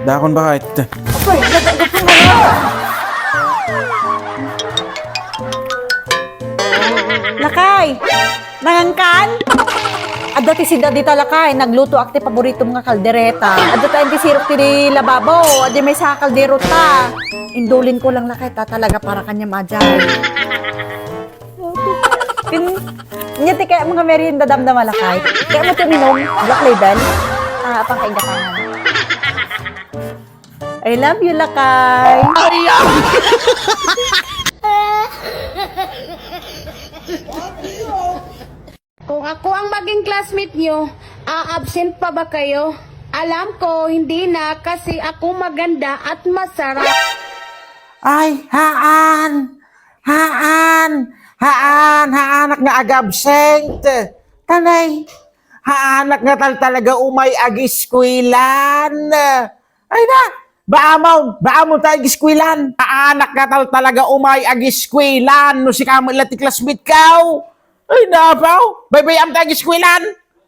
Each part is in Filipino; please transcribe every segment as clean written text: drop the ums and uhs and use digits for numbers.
Dakon ba kahit? Apoy, nagagapin mo na. Lakay, nangangkan? Adda ti si Daddy talakay, nagluto akti paborito mga kaldereta. Adda tayo ti sirok ti lababo, adda may sa kaldero ta. Indulin ko lang lakay ta talaga para kanya majay. Nya ti kaya mga merienda damdama lakay. Kaya mo ti minom, Black Label. Pang kaingatangan. I love you, lakay. Kung ako ang maging classmate nyo, a-absent pa ba kayo? Alam ko, hindi na kasi ako maganda at masarap. Ay, haan! Haan! Haan! Haanak nga ag-absent! Tanay! Haanak nga talaga umay ag-iskwilan! Ay na! Baamon tayo ag-iskwilan! Haanak nga talaga umay ag-iskwilan! No si kamo ilati classmate kaw! Ay na, paw! Baybayam tayo ag-iskwilan!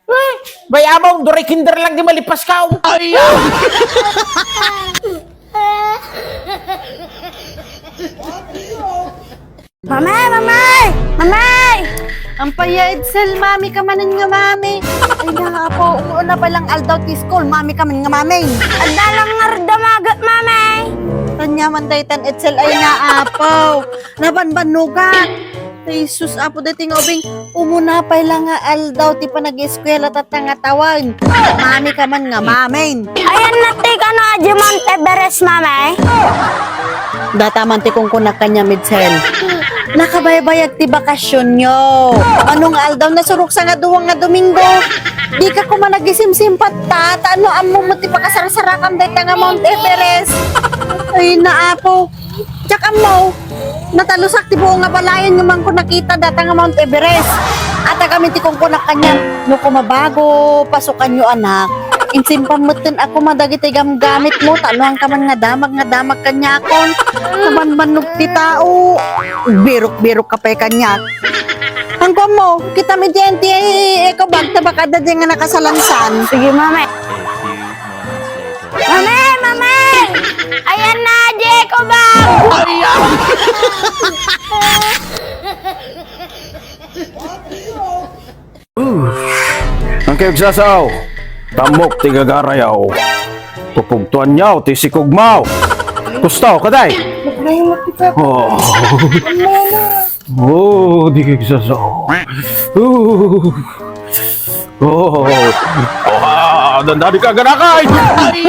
Ay, bayamon! Doray kinder lang di malipas kaw! Ay! Mamay! Ang paya Edsel, mami ka manin nga mami. Ay na po, umuuna pa lang aldaw ti school, mami ka manin nga mami. Adalang nga damagat, mamay! Tanya man daytan Edsel ay naapaw. Nabanbanugan. Jesus, apo dating obing, umuna pa lang nga aldaw ti pa nag-eskwela tatanga tawag. Mami ka man nga mami. Ayan na, tika na, Jumante Beres, mamay! Dataman ti kung kunak kanya Midsel. Nakabaybayag ti bakasyon nyo. Anong aldaw na surok sa nga duwang nga Domingo? Di ka kuma nagisimsimpat ta. Ano amo mo ti pakasarasarakan day nga Mount Everest? Ay naapo. Tsak mo. Natalusak ti buong nga balayan nga man ko nakita data nga Mount Everest. At kami ti kung kunak kanya. No kumabago, pasukan nyo anak. Insimpamutin ako madagiti gamgamit mo. Taluhan ka man nga damag kanya akon. Kabanbanog ti tao. Birok-birok ka pa kanya. Hanggang mo, kita mi diyan ti ikaw bag tabakada diyan nga nakasalansan. Sige, mamay. Mamay! Ayan na, Jeko bag! Ang kayog sasaw. Tamok ti gagarayaw. Pupugtuan niyaw ti sikugmaw. Kustaw, kaday? Oh. Oh, di kayog sasaw. Oh. Dandari ka ganakay. Ay,